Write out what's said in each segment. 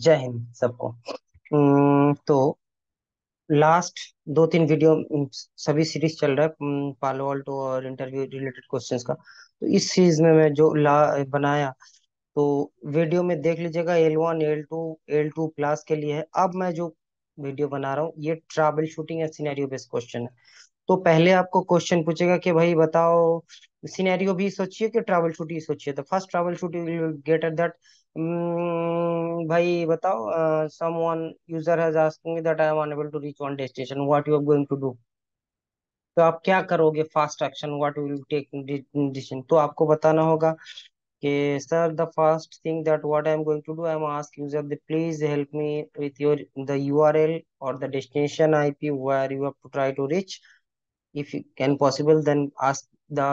जय हिंद सबको। तो लास्ट दो तीन वीडियो सभी सीरीज चल रहा है पालो अल्टो और इंटरव्यू रिलेटेड क्वेश्चंस का। तो इस सीरीज में मैं जो ला बनाया, तो वीडियो में देख लीजिएगा L1 L2 प्लस के लिए है। अब मैं जो वीडियो बना रहा हूँ ये ट्रबल शूटिंग या सिनेरियो बेस्ड क्वेश्चन है। तो पहले आपको क्वेश्चन पूछेगा कि भाई बताओ, सिनेरियो भी सोचिए कि ट्रैवल शूट ही सोचिए। तो first travel shoot will get at that, भाई बताओ, someone user has asking that I am unable to reach one destination, what you are going to do. तो आप क्या करोगे, fast action what will take decision. तो आपको बताना होगा कि sir the first thing that what I am going to do, I am ask user the please help me with your the URL और the destination IP where you have to try to reach. If you can possible, then ask the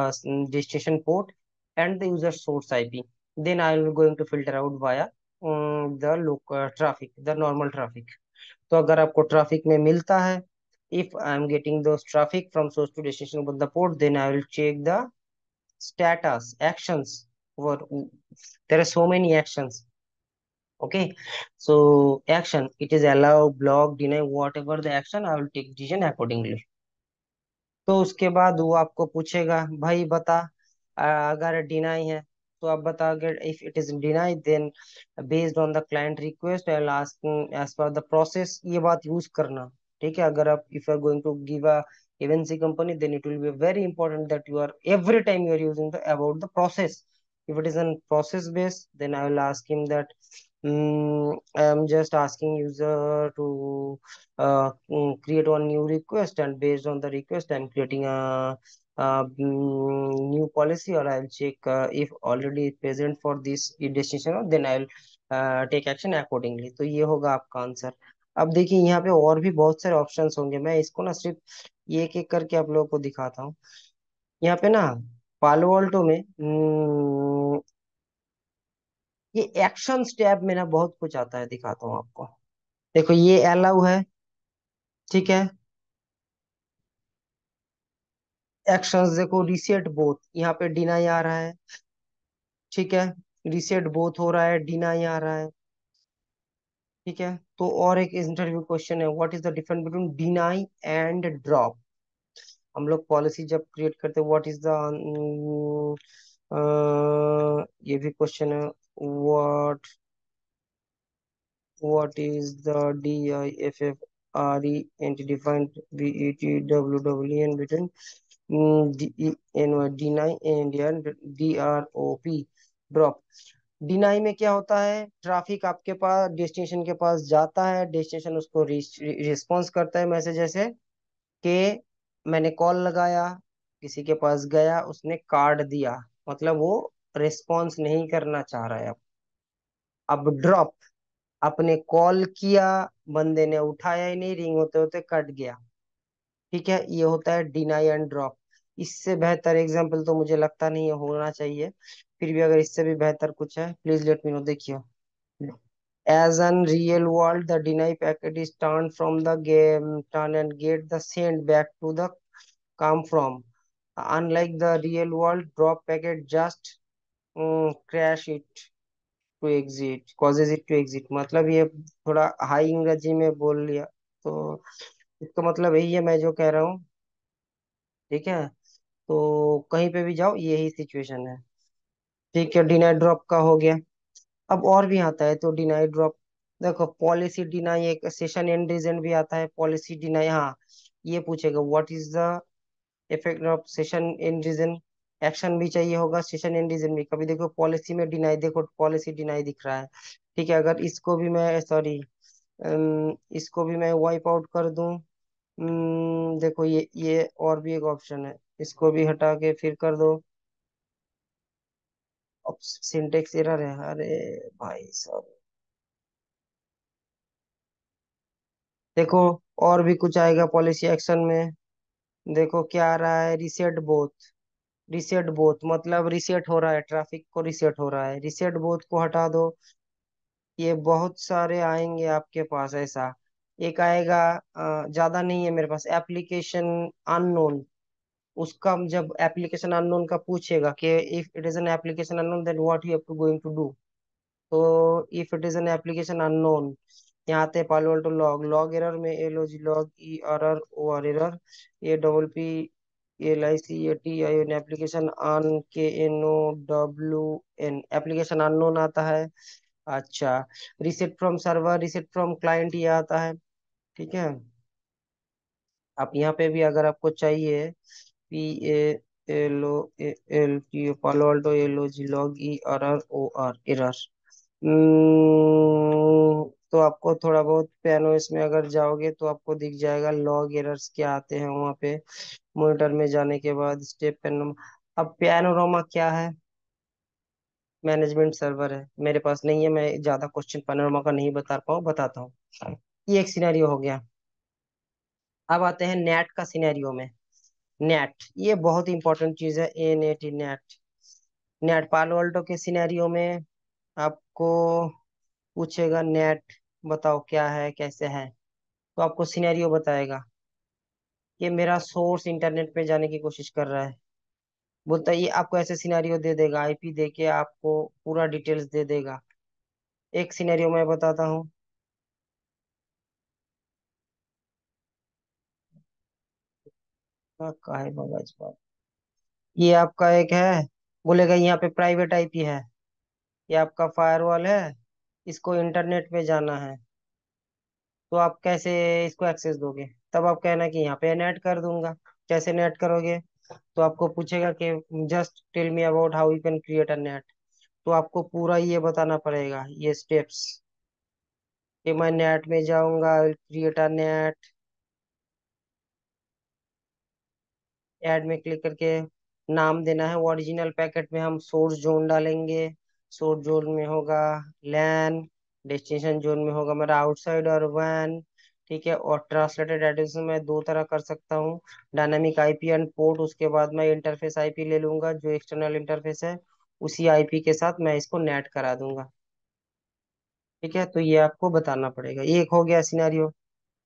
destination port and the user source IP. Then I will going to filter out via the local traffic, the normal traffic. तो अगर आपको traffic में मिलता है, if I am getting those traffic from source to destination of the port, then I will check the status actions. Over there are so many actions. Okay, so action, it is allow, block, deny, whatever the action, I will take decision accordingly. तो उसके बाद वो आपको पूछेगा भाई बता, अगर deny है तो आप बता, अगर if it is deny then based on the client request I will ask as per the process, ये बात यूज करना। ठीक है, अगर आप if are going to give a MNC company, then it will be very important that you are every time you are using the about the process. if it is on process based, then I will ask him that, I am just asking user to create one new request, and based on the request I'm creating new policy, or I'll check if already present for this destination, or then I'll take action accordingly। तो ये होगा आपका answer. अब देखिए यहाँ पे और भी बहुत सारे ऑप्शंस होंगे, मैं इसको ना सिर्फ ये एक एक करके आप लोगों को दिखाता हूँ। यहाँ पे ना पालो अल्टो में ये एक्शंस टैब में ना बहुत कुछ आता है, दिखाता हूँ आपको। देखो ये अलाउ है, ठीक है। एक्शंस देखो, रिसेट बोथ, यहाँ पे डिनाई आ रहा है, ठीक है। रिसेट बोथ हो रहा है, डिनाई आ रहा है, ठीक है। तो और एक इंटरव्यू क्वेश्चन है, what is the difference between deny and drop. हम लोग पॉलिसी जब क्रिएट करते हैं, व्हाट इज द, ये भी क्वेश्चन है, what what is the DIFFRE anti-defined BETWWN between deny and DROP drop। Deny में क्या होता है, ट्रैफिक आपके पास डेस्टिनेशन के पास जाता है, डेस्टिनेशन उसको रिस्पॉन्स करता है मैसेज ऐसे कि मैंने कॉल लगाया, किसी के पास गया, उसने कार्ड दिया, मतलब वो रिस्पॉन्स नहीं करना चाह रहा है। अब ड्रॉप, आपने कॉल किया, बंदे ने उठाया ही नहीं, रिंग होते होते कट गया, ठीक है। ये होता है डिनाई एंड ड्रॉप। इससे बेहतर एग्जांपल तो मुझे लगता नहीं है होना चाहिए, फिर भी अगर इससे भी बेहतर कुछ है प्लीज लेट मी नो। देखियो, as an real world the deny packet is turned from the game turn and get the send back to the come from, unlike the real world drop packet just crash it to exit, causes it to exit. मतलब ये थोड़ा high अंग्रेजी में बोल लिया, तो इसका मतलब यही है मैं जो कह रहा हूँ, ठीक है। तो कहीं पे भी जाओ यही सिचुएशन है, ठीक है। डिनाई ड्रॉप का हो गया। अब और भी आता है, तो डिनाई ड्रॉप, देखो पॉलिसी डिनाई, एक सेशन एंड रीजन भी आता है, पॉलिसी डिनाई, हाँ। ये पूछेगा what is the effect of session end reason, action भी चाहिए होगा, सेशन एंड रीजन भी। कभी देखो पॉलिसी में डिनाई, देखो पॉलिसी डिनाई दिख रहा है, ठीक है। अगर इसको भी मैं सॉरी, इसको भी मैं वाइप आउट कर दूं, देखो ये और भी एक ऑप्शन है, इसको भी हटा के फिर कर दो। अब सिंटेक्स एरर है, अरे भाई साहब। देखो और भी कुछ आएगा पॉलिसी एक्शन में, देखो क्या आ रहा है, रिसेट बोथ। रिसेट बोथ मतलब रिसेट हो रहा है, ट्रैफिक को रिसेट हो रहा है, रिसेट बोथ को हटा दो। ये बहुत सारे आएंगे आपके पास ऐसा। एक आएगा, ज्यादा नहीं है मेरे पास, एप्लीकेशन अननोन। उसका जब एप्लीकेशन अननोन का पूछेगा कि if it is an application unknown then what you have to going to do, तो if it is an application unknown, यहाँ आते हैं Palo Alto log, log error में L O G log E R R O R error, A double P L I C A T I N, application un K N O W N, application unknown आता है। अच्छा, reset from server, reset from client ये आता है। ठीक है, आप यहाँ पे भी अगर आपको चाहिए, P A L O L T Palo Alto L O G log E R R O R error, तो आपको थोड़ा बहुत पियानो इसमें अगर जाओगे तो आपको दिख जाएगा लॉग एरर्स क्या आते हैं वहां पे। मॉनिटर में जाने के बाद स्टेप पेनोमा, अब पियानोरामा क्या है? मैनेजमेंट सर्वर है, मेरे पास नहीं है, मैं ज्यादा क्वेश्चन पैनोरामा का नहीं बता पाऊँ, बताता हूँ। ये एक सिनेरियो हो गया। अब आते हैं नेट का सिनेरियो में। नेट ये बहुत इंपॉर्टेंट चीज है, N A T NAT. NAT Palo Alto के सिनेरियो में आपको पूछेगा नेट बताओ क्या है कैसे है, तो आपको सिनेरियो बताएगा कि मेरा सोर्स इंटरनेट पे जाने की कोशिश कर रहा है। बोलता है ये आपको ऐसे सिनेरियो दे देगा, आईपी दे के आपको पूरा डिटेल्स दे देगा। एक सिनेरियो मैं बताता हूँ। का है बाबा इस बात, ये आपका एक है, बोलेगा यहाँ पे प्राइवेट आईपी है, ये आपका फायरवॉल है, इसको इंटरनेट पे जाना है, तो आप कैसे इसको एक्सेस दोगे? तब आप कहना कि यहाँ पे नेट कर दूंगा। कैसे नेट करोगे? तो आपको पूछेगा कि just tell me about how you can create a NAT, तो आपको पूरा ये बताना पड़ेगा, ये स्टेप्स, कि मैं नेट में जाऊंगा, क्रिएट अ नेट, ऐड में क्लिक करके नाम देना है। ओरिजिनल पैकेट में हम सोर्स जोन डालेंगे, सोर्स जोन में होगा लैन, डेस्टिनेशन जोन में होगा मेरा आउटसाइड और वैन। ठीक है, और ट्रांसलेटेड एड्रेस मैं दो तरह कर सकता हूँ, डायनामिक आईपी एंड पोर्ट। उसके बाद मैं इंटरफेस आईपी ले लूंगा, जो एक्सटर्नल इंटरफेस है उसी आईपी के साथ मैं इसको नेट करा दूंगा। ठीक है, तो ये आपको बताना पड़ेगा। ये एक हो गया scenario.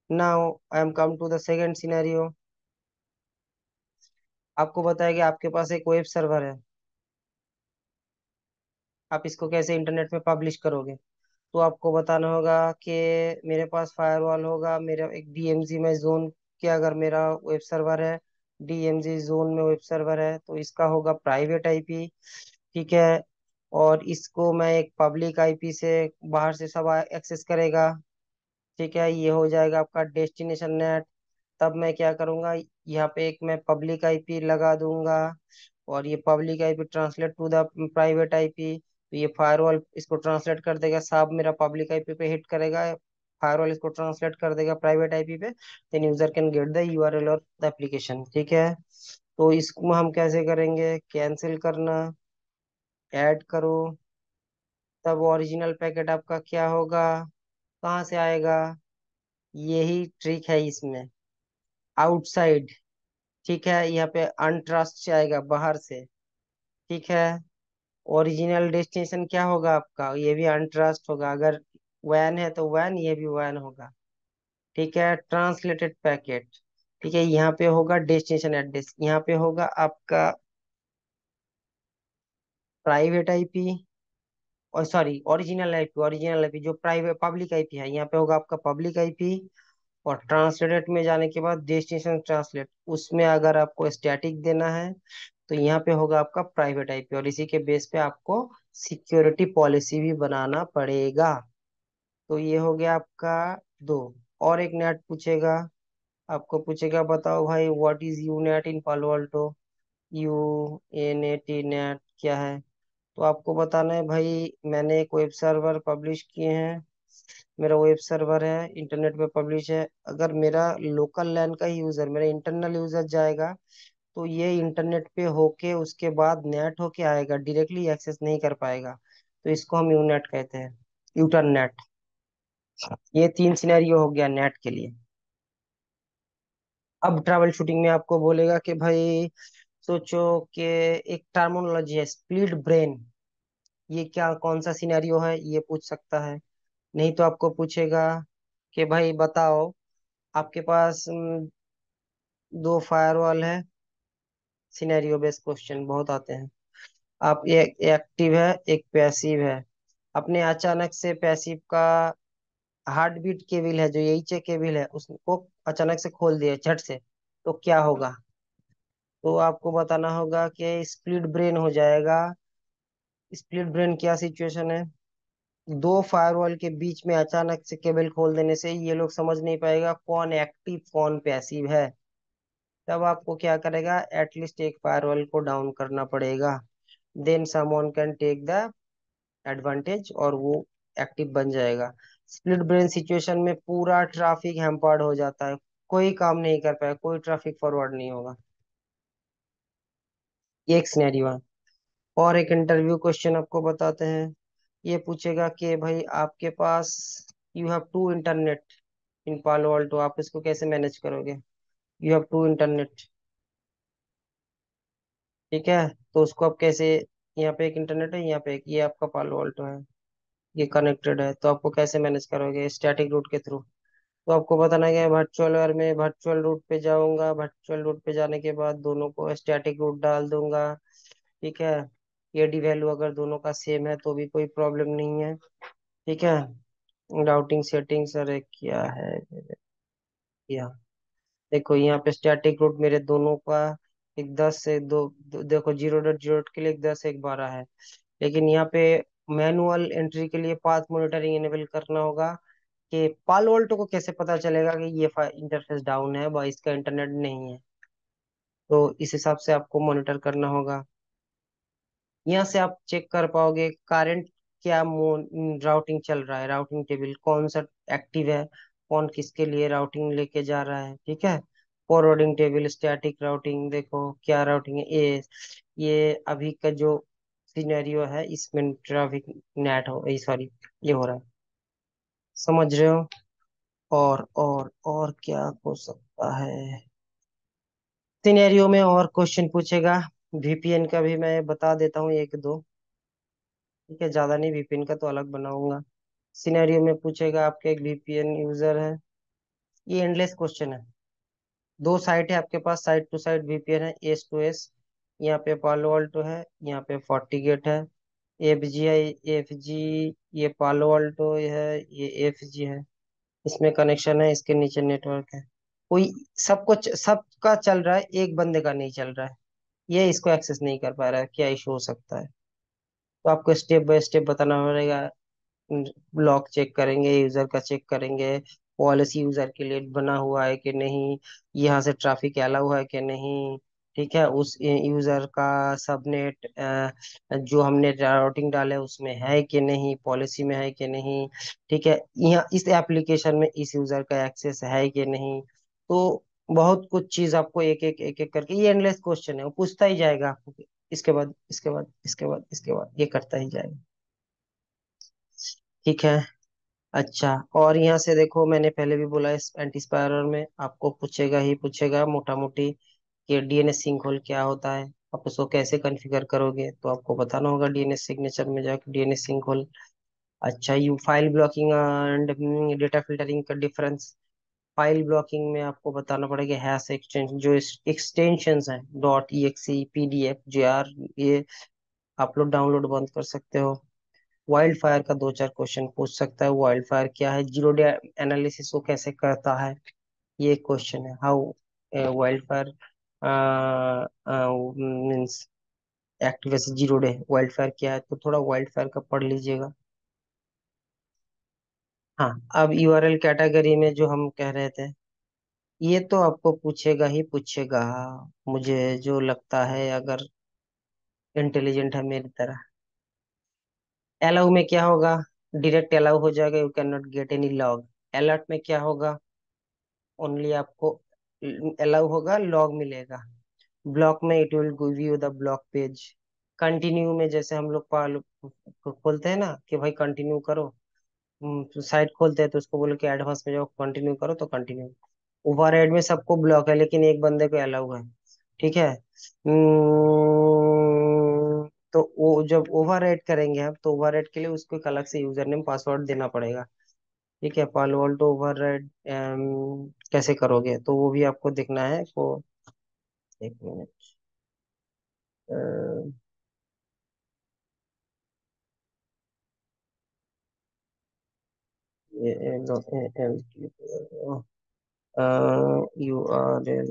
Now I am come to the second scenario. आपको बताया कि आपके पास एक वेब सर्वर है, आप इसको कैसे इंटरनेट में पब्लिश करोगे? तो आपको बताना होगा कि मेरे पास फायरवॉल होगा, मेरा एक डीएमजी में जोन के, अगर मेरा वेब सर्वर है डीएमजी जोन में वेब सर्वर है, तो इसका होगा प्राइवेट आईपी। ठीक है, और इसको मैं एक पब्लिक आईपी से बाहर से सब एक्सेस करेगा। ठीक है, ये हो जाएगा आपका डेस्टिनेशन नेट। तब मैं क्या करूंगा, यहाँ पे एक मैं पब्लिक आईपी लगा दूंगा, और ये public IP translate to the private IP, तो ये फायरवॉल इसको ट्रांसलेट कर देगा, सब मेरा पब्लिक आईपी पे हिट करेगा, फायरवॉल इसको ट्रांसलेट कर देगा प्राइवेट आईपी पे, then user can get the URL और द एप्लीकेशन। ठीक है, तो इसको हम कैसे करेंगे, कैंसिल करना, ऐड करो, तब ओरिजिनल पैकेट आपका क्या होगा, कहाँ से आएगा? यही ट्रिक है इसमें, आउटसाइड। ठीक है, यहाँ पे अनट्रस्ट से आएगा बाहर से। ठीक है, ओरिजिनल डेस्टिनेशन क्या होगा आपका, ये भी अनट्रस्ट होगा, अगर वैन है तो वैन, ये भी वैन होगा। ठीक है, ट्रांसलेटेड पैकेट। ठीक है, यहाँ पे होगा डेस्टिनेशन एड्रेस, यहाँ पे होगा आपका प्राइवेट आईपी, और sorry original IP, original IP जो प्राइवेट पब्लिक आईपी है, यहाँ पे होगा आपका पब्लिक आईपी। और ट्रांसलेटेड में जाने के बाद डेस्टिनेशन ट्रांसलेट, उसमें अगर आपको स्टैटिक देना है तो यहाँ पे होगा आपका प्राइवेट आईपी, और इसी के बेस पे आपको सिक्योरिटी पॉलिसी भी बनाना पड़ेगा। तो ये हो गया आपका दो। और एक नेट पूछेगा, आपको पूछेगा बताओ भाई what is U NAT in Palo Alto, U N A T NAT क्या है? तो आपको बताना है भाई मैंने एक वेब सर्वर पब्लिश किए हैं, मेरा वेब सर्वर है इंटरनेट पे पब्लिश है, अगर मेरा लोकल लैन का ही यूजर, मेरा इंटरनल यूजर जाएगा, तो ये इंटरनेट पे होके उसके बाद नेट होके आएगा, डायरेक्टली एक्सेस नहीं कर पाएगा, तो इसको हम यूनेट कहते हैं, यूटरनेट। ये तीन सिनेरियो हो गया नेट के लिए। अब ट्रैवल शूटिंग में आपको बोलेगा कि भाई सोचो कि एक टर्मिनोलॉजी है स्प्लिट ब्रेन, ये क्या कौन सा सिनेरियो है ये पूछ सकता है। नहीं तो आपको पूछेगा कि भाई बताओ, आपके पास दो फायरवॉल है, सिनेरियो बेस्ड क्वेश्चन बहुत आते हैं, आप एक एक्टिव है एक पैसिव है, अपने अचानक से पैसिव का हार्ट बीट केबल है, जो यही केबल है, उसको अचानक से खोल दिया झट से, तो क्या होगा? तो आपको बताना होगा कि स्प्लिट ब्रेन हो जाएगा। स्प्लिट ब्रेन क्या सिचुएशन है? दो फायरवॉल के बीच में अचानक से केबल खोल देने से ये लोग समझ नहीं पाएगा कौन एक्टिव कौन पैसिव है। तब आपको क्या करेगा, एटलीस्ट एक फायरवॉल को डाउन करना पड़ेगा। Then someone can take the advantage और वो एक्टिव बन जाएगा। स्प्लिट ब्रेन सिचुएशन में पूरा ट्रैफिक हैम्पर्ड हो जाता है, कोई काम नहीं कर पाएगा, कोई ट्रैफिक फॉरवर्ड नहीं होगा। ये एक सिनेरियो है। और एक इंटरव्यू क्वेश्चन आपको बताते हैं। ये पूछेगा कि भाई आपके पास you have to internet in Palo Alto, आप इसको कैसे मैनेज करोगे? यू हैव टू इंटरनेट, ठीक है। तो उसको आप कैसे, यहाँ पे एक इंटरनेट है, यहाँ पे एक, ये आपका पालो अल्टो है, ये कनेक्टेड है, तो आपको कैसे मैनेज करोगे? स्टैटिक रूट के थ्रू। तो आपको बताना है कि वर्चुअल वार में वर्चुअल रूट पे जाऊंगा, वर्चुअल रूट पे जाने के बाद दोनों को स्टैटिक रूट डाल दूंगा, ठीक है। एडी वैल्यू अगर दोनों का सेम है तो भी कोई प्रॉब्लम नहीं है, ठीक है। राउटिंग सेटिंग्स, अरे क्या है यहाँ, देखो यहाँ पे स्टैटिक रूट मेरे दोनों का एक 10 से देखो 0.0 के लिए एक 10 एक 12 है। लेकिन यहाँ पे मैनुअल एंट्री के लिए पाथ मॉनिटरिंग इनेबल करना होगा, कि पालो अल्टो को कैसे पता चलेगा कि ये इंटरफेस डाउन है व इसका इंटरनेट नहीं है। तो इस हिसाब से आपको मॉनिटर करना होगा। यहाँ से आप चेक कर पाओगे करंट क्या राउटिंग चल रहा है, राउटिंग टेबल कौन सा एक्टिव है, कौन किसके लिए राउटिंग लेके जा रहा है, ठीक है। फॉरवर्डिंग टेबल, स्टैटिक राउटिंग, देखो क्या राउटिंग है ये अभी का जो सिनेरियो है इसमें ट्रैफिक नेट हो, सॉरी, ये हो रहा है, समझ रहे हो? और क्या हो सकता है सिनेरियो में? और क्वेश्चन पूछेगा। वीपीएन का भी मैं बता देता हूँ एक दो, ठीक है, ज्यादा नहीं, वीपीएन का तो अलग बनाऊंगा। सिनेरियो में पूछेगा, आपके एक वीपीएन यूजर है, ये एंडलेस क्वेश्चन है। दो साइट है आपके पास, साइड टू साइड वीपीएन है, एस टू एस। यहाँ पे पालो अल्टो है, यहाँ पे FortiGate है, एफ जी है, एफ जी, ये पालो अल्टो है, ये एफ जी है। इसमें कनेक्शन है, इसके नीचे नेटवर्क है। कोई सबको सबका चल रहा है, एक बंदे का नहीं चल रहा है, ये इसको एक्सेस नहीं कर पा रहा है, क्या इशू हो सकता है? तो आपको स्टेप बाय स्टेप बताना पड़ेगा। ब्लॉक चेक करेंगे, यूजर का चेक करेंगे, पॉलिसी यूजर के लिए बना हुआ है कि नहीं, यहाँ से ट्रैफिक अलाउ है कि नहीं, ठीक है। उस यूजर का सबनेट जो हमने राउटिंग डाले उसमें है कि नहीं, पॉलिसी में है कि नहीं, ठीक है। यहाँ इस एप्लीकेशन में इस यूजर का एक्सेस है कि नहीं। तो बहुत कुछ चीज आपको एक एक करके, ये एंडलेस क्वेश्चन है, वो पूछता ही जाएगा आपको, इसके बाद इसके बाद इसके बाद इसके बाद, ये करता ही जाएगा, ठीक है। अच्छा, और यहाँ से देखो, मैंने पहले भी बोला इस एंटी स्पायरर में आपको पूछेगा ही पूछेगा मोटा मोटी कि डीएनएस सिंक होल क्या होता है, आप उसको कैसे कॉन्फ़िगर करोगे, तो आपको बताना होगा डीएनएस सिग्नेचर में जाकर डीएनएस सिंक होल। अच्छा, you file blocking and data filtering का डिफरेंस। फाइल ब्लॉकिंग में आपको बताना पड़ेगा हैश एक्सटेंशन, जो एक्सटेंशंस हैं, .exe, पीडीएफ, JR, ये आप लोग डाउनलोड बंद कर सकते हो। वाइल्ड फायर का दो चार क्वेश्चन पूछ सकता है, वाइल्ड फायर क्या है, जीरो डे एनालिसिस वो कैसे करता है, ये क्वेश्चन है। How wild fire means active as zero day, wild fire क्या है, तो थोड़ा वाइल्ड फायर का पढ़ लीजिएगा। हाँ, अब यूआरएल कैटेगरी में जो हम कह रहे थे, ये तो आपको पूछेगा ही पूछेगा, मुझे जो लगता है, अगर इंटेलिजेंट है मेरी तरह। अलाउ में क्या होगा, डायरेक्ट अलाउ हो जाएगा, you can not get any log. Alert में क्या होगा, ओनली आपको अलाउ होगा, लॉग मिलेगा। ब्लॉक में it will give you the block page. Continue में जैसे हम लोग खोलते हैं ना कि भाई कंटिन्यू करो, साइट खोलते हैं तो उसको बोलो कि एडवांस में जाओ कंटिन्यू करो, तो कंटिन्यू। ओवरहेड में सबको ब्लॉक है लेकिन एक बंदे को अलाउ है, ठीक है। तो वो जब ओवरहेड करेंगे हम, तो ओवरहेड के लिए उसको एक अलग से यूजर नेम पासवर्ड देना पड़ेगा, ठीक है। पालो अल्टो ओवरराइड कैसे करोगे, तो वो भी आपको देखना है, तो एक minute. URL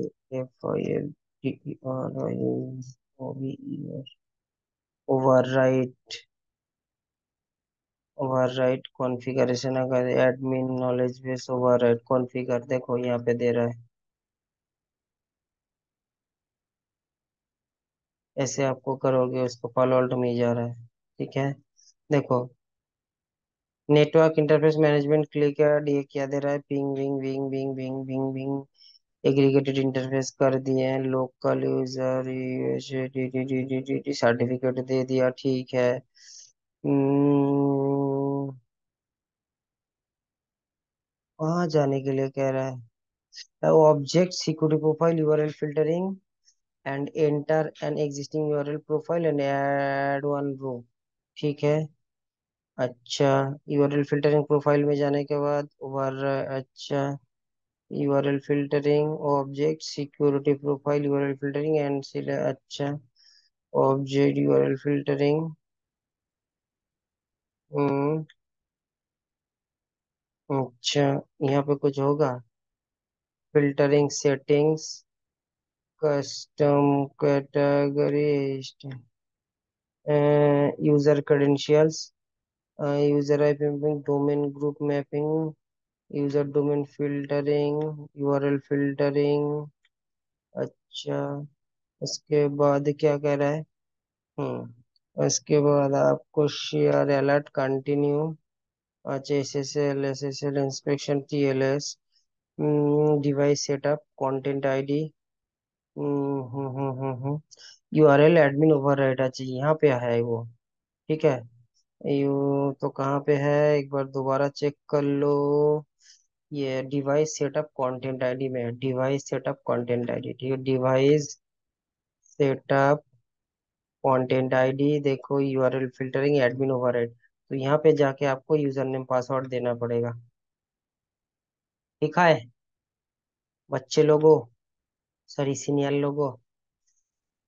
FILTEROVER override overwrite configuration, अगर admin knowledge base overwrite configure, देखो यहाँ पे दे रहा है, ऐसे आपको करोगे उसको पालो अल्टो में ही जा रहा है। ठीक है, देखो नेटवर्क इंटरफेस मैनेजमेंट क्लिक है, ये क्या दे रहा है, ping wing wing wing wing wing wing aggregated interface कर दिए हैं, लोकल यूजर सर्टिफिकेट दे दिया, ठीक है। वहां जाने के लिए कह रहा है, object security profile URL filtering and enter an existing URL profile and add one row. ठीक है, अच्छा, यूआरएल फिल्टरिंग प्रोफाइल में जाने के बाद वर, अच्छा, URL filtering object security profile URL filtering and अच्छा, ऑब्जेक्ट यूआरएल फिल्टरिंग, हम्म, अच्छा, यहाँ पे कुछ होगा, filtering settings, custom category, user credentials, user IP mapping, domain group mapping, user domain filtering, URL filtering, अच्छा, उसके बाद क्या कह रहा है, उसके बाद आपको शेयर अलर्ट कंटिन्यू, अच्छा, S S L inspection TLS, device setup content ID, URL admin override, अच्छा यहाँ पे है वो। ठीक है, यू तो कहाँ पे है, एक बार दोबारा चेक कर लो, ये डिवाइस सेटअप कंटेंट आईडी में, डिवाइस सेटअप कंटेंट आईडी, ठीक है, डिवाइस सेटअप कंटेंट आईडी, देखो यूआरएल फिल्टरिंग एडमिन ओवरराइड, तो यहाँ पे जाके आपको यूजर नेम पासवर्ड देना पड़ेगा। लिखा है बच्चे लोगों, सॉरी सीनियर लोगों।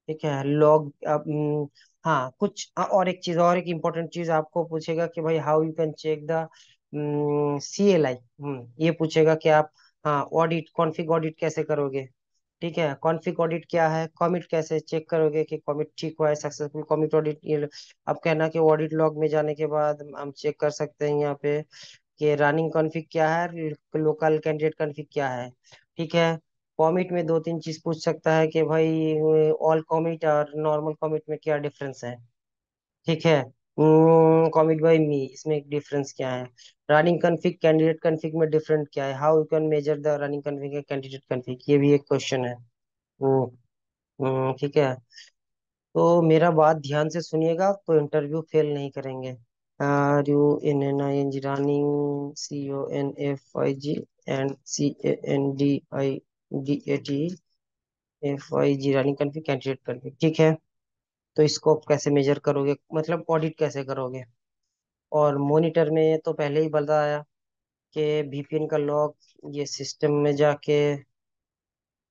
ठीक है, लॉग अब हाँ कुछ और एक चीज, और एक इम्पोर्टेंट चीज आपको पूछेगा कि भाई how you can check the CLI, ये पूछेगा कि आप, हाँ, ऑडिट कॉन्फ़िग ऑडिट कैसे करोगे। ठीक है, कॉन्फ़िग ऑडिट क्या है, कमिट कैसे चेक करोगे कि कमिट ठीक हुआ है, सक्सेसफुल कमिट ऑडिट, ये अब कहना कि ऑडिट लॉग में जाने के बाद हम चेक कर सकते हैं यहाँ पे कि रनिंग कॉन्फ़िग क्या है, लोकल कैंडिडेट कॉन्फ़िग क्या है। ठीक है, कॉमिट में दो तीन चीज पूछ सकता है कि भाई ऑल कॉमिट और नॉर्मल कॉमिट में क्या डिफरेंस है। ठीक है, कॉमिट बाय मी, इसमें एक डिफरेंस क्या है, रनिंग कॉन्फ़िग कैंडिडेट कॉन्फ़िग में डिफरेंट क्या है, how you can measure the running config candidate config, ये भी एक क्वेश्चन है। हम्म, ठीक है, तो मेरा बात ध्यान से सुनिएगा तो इंटरव्यू फेल नहीं करेंगे। RUNNING running, CONFIG and CANDIDAT running config candidate config, ठीक है। तो इसको आप कैसे मेजर करोगे, मतलब ऑडिट कैसे करोगे, और मॉनिटर में तो पहले ही बताया कि VPN का लॉग, ये सिस्टम में जाके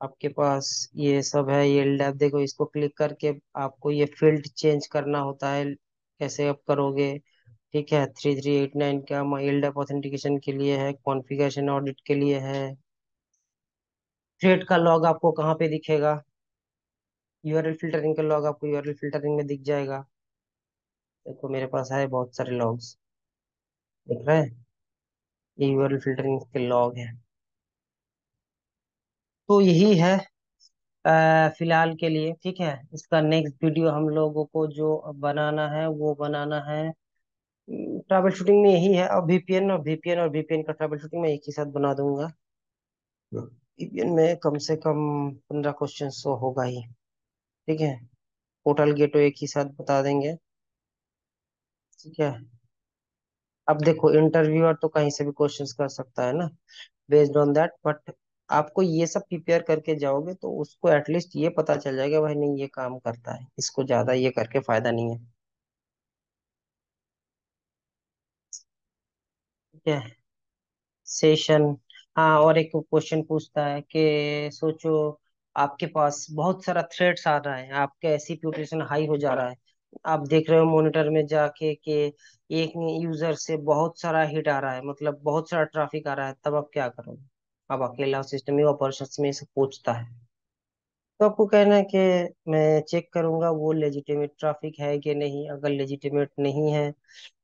आपके पास ये सब है, ये LDAP, देखो इसको क्लिक करके आपको ये फील्ड चेंज करना होता है, कैसे आप करोगे। ठीक है, 3389 का LDAP ऑथेंटिकेशन के लिए है, कॉन्फ़िगरेशन ऑडिट के लिए है। थ्रेड का लॉग आपको कहाँ पे दिखेगा, यूआरएल फिल्टरिंग का लॉग आपको यूआरएल फिल्टरिंग में दिख जाएगा। देखो मेरे पास है बहुत सारे लॉग्स, दिख रहा है, ये यूआरएल फिल्टरिंग के लॉग है। तो यही है फिलहाल के लिए। ठीक है, इसका नेक्स्ट वीडियो हम लोगों को जो बनाना है वो बनाना है, ट्रबल शूटिंग में यही है, और VPN का ट्रबल शूटिंग में एक ही साथ बना दूंगा। VPN में कम से कम 15 क्वेश्चन तो होगा ही। ठीक है, पोर्टल गेटवे एक ही साथ बता देंगे। ठीक है, अब देखो इंटरव्यूअर तो कहीं से भी क्वेश्चंस कर सकता है ना, बेस्ड ऑन दैट, बट आपको ये सब प्रिपेयर करके जाओगे तो उसको एटलीस्ट ये पता चल जाएगा भाई नहीं ये काम करता है, इसको ज्यादा ये करके फायदा नहीं है। ठीक है, सेशन, हाँ, और एक क्वेश्चन पूछता है कि सोचो आपके पास बहुत सारा थ्रेड्स आ रहा है, आपका SC रेपुटेशन हाई हो जा रहा है, आप देख रहे हो मॉनिटर में जाके कि एक यूजर से बहुत सारा हिट आ रहा है, मतलब बहुत सारा ट्रैफिक आ रहा है, तब आप क्या करोगे? अब अकेला सिस्टम ही ऑपरेशन में से पूछता है, तो आपको कहना है कि मैं चेक करूंगा वो लेजिटिमेट ट्रैफिक है कि नहीं। अगर लेजिटिमेट नहीं है,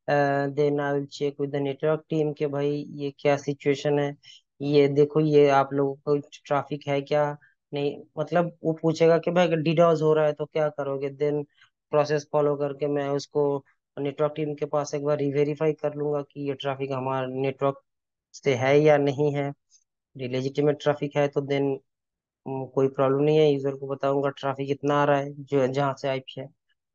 then I will check with the network team कि भाई ये क्या सिचुएशन है, ये देखो ये आप लोगों को ट्रैफिक है क्या नहीं। मतलब वो पूछेगा कि भाई अगर डीडॉस हो रहा है तो क्या करोगे, देन प्रोसेस फॉलो करके मैं उसको नेटवर्क टीम के पास एक बार रिवेरीफाई कर लूंगा कि ये ट्रैफिक हमारा नेटवर्क से है या नहीं है। लेजिटिमेट ट्रैफिक है तो देन कोई प्रॉब्लम नहीं है, यूजर को बताऊंगा ट्रैफिक इतना आ रहा है जो जहाँ से आईपी है।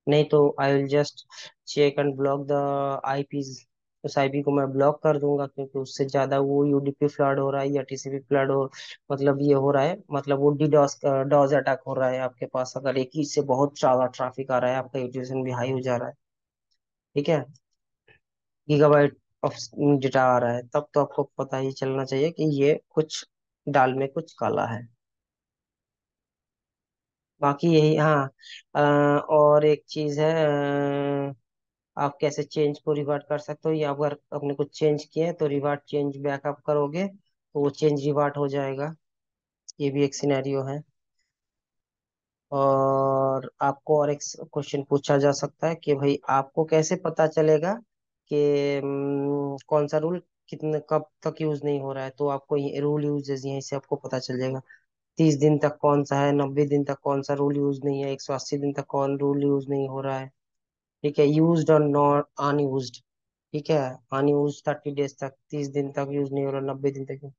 नहीं तो I will just check and block the IPs. उस आईपी को मैं ब्लॉक कर दूंगा, क्योंकि उससे ज्यादा वो यूडीपी फ्लड हो रहा है या टीसीपी फ्लड हो, मतलब ये हो रहा है, मतलब वो डीडॉस डॉस अटैक हो रहा है आपके पास, अगर एक ही से बहुत ज्यादा ट्रैफिक आ रहा है, आपका यूटिलिटी भी हाई हो जा रहा है। ठीक है, गीगाबाइट ऑफ डेटा आ रहा है, तब तो आपको पता ही चलना चाहिए कि ये कुछ दाल में कुछ काला है। बाकी यही, हाँ। और एक चीज है, आप कैसे चेंज को रिवर्ट कर सकते हो, या अगर अपने कुछ चेंज किए हैं तो रिवर्ट चेंज बैकअप करोगे तो वो चेंज रिवर्ट हो जाएगा। ये भी एक सिनेरियो है। और आपको और एक क्वेश्चन पूछा जा सकता है कि भाई आपको कैसे पता चलेगा कि कौन सा रूल कितने कब तक यूज नहीं हो रहा है, तो आपको ये रूल यूजेस यहीं से आपको पता चल जाएगा। 30 दिन तक कौन सा है, 90 दिन तक कौन सा रूल यूज नहीं है, 180 दिन तक कौन रूल यूज नहीं हो रहा है। ठीक है, यूज्ड और नॉट अनयूज्ड। ठीक है, अनयूज 30 डेज तक, 30 दिन तक यूज नहीं हो रहा, 90 दिन तक।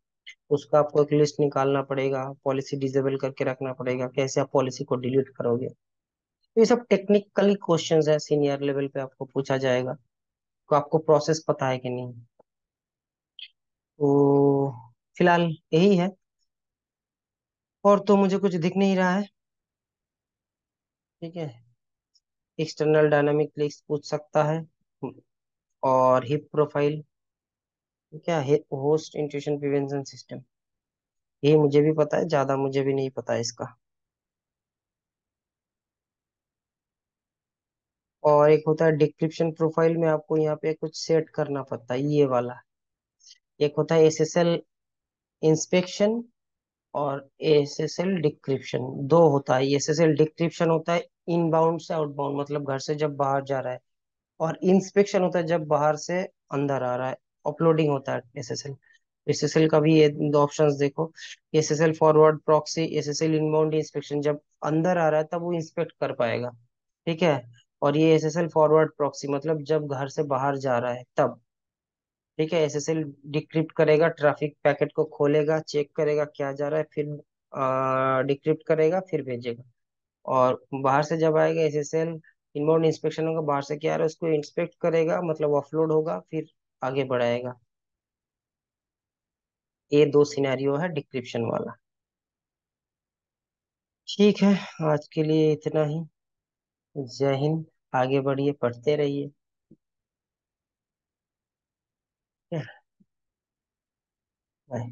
उसका आपको एक लिस्ट निकालना पड़ेगा, पॉलिसी डिसेबल करके रखना पड़ेगा, कैसे आप पॉलिसी को डिलीट करोगे। तो ये सब टेक्निकली क्वेश्चंस है, सीनियर लेवल पे आपको पूछा जाएगा, तो आपको प्रोसेस पता है कि नहीं। तो फिलहाल यही है, और तो मुझे कुछ दिख नहीं रहा है। ठीक है, एक्सटर्नल डायनामिक लिस्ट पूछ सकता है, और हिप प्रोफाइल, क्या है, होस्ट इंट्यूशन प्रिवेंशन सिस्टम, ये मुझे भी पता है, ज्यादा मुझे भी नहीं पता है इसका। और एक होता है डिक्रिप्शन प्रोफाइल में, आपको यहाँ पे कुछ सेट करना पड़ता है, ये वाला। एक होता है एसएसएल इंस्पेक्शन, और एसएसएल डिक्रिप्शन, दो होता है। एसएसएल डिक्रिप्शन होता है इनबाउंड से आउटबाउंड, मतलब घर से जब बाहर जा रहा है, और इंस्पेक्शन होता है जब बाहर से अंदर आ रहा है, अपलोडिंग होता है एसएसएल। एसएसएल का भी ये दो ऑप्शंस देखो, SSL forward proxy, SSL inbound inspection, जब अंदर आ रहा है तब वो इंस्पेक्ट कर पाएगा। ठीक है, और ये एसएसएल फॉरवर्ड प्रॉक्सी मतलब जब घर से बाहर जा रहा है तब। ठीक है, एसएसएल डिक्रिप्ट करेगा, ट्रैफिक पैकेट को खोलेगा, चेक करेगा क्या जा रहा है, फिर डिक्रिप्ट करेगा, फिर भेजेगा। और बाहर से जब आएगा एसएसएल इनबाउंड इंस्पेक्शन होगा, बाहर से क्या आ रहा है उसको इंस्पेक्ट करेगा, मतलब ऑफलोड होगा, फिर आगे बढ़ाएगा। ये दो सिनेरियो है डिक्रिप्शन वाला। ठीक है, आज के लिए इतना ही। जय हिंद। आगे बढ़िए, पढ़ते रहिए। Bye.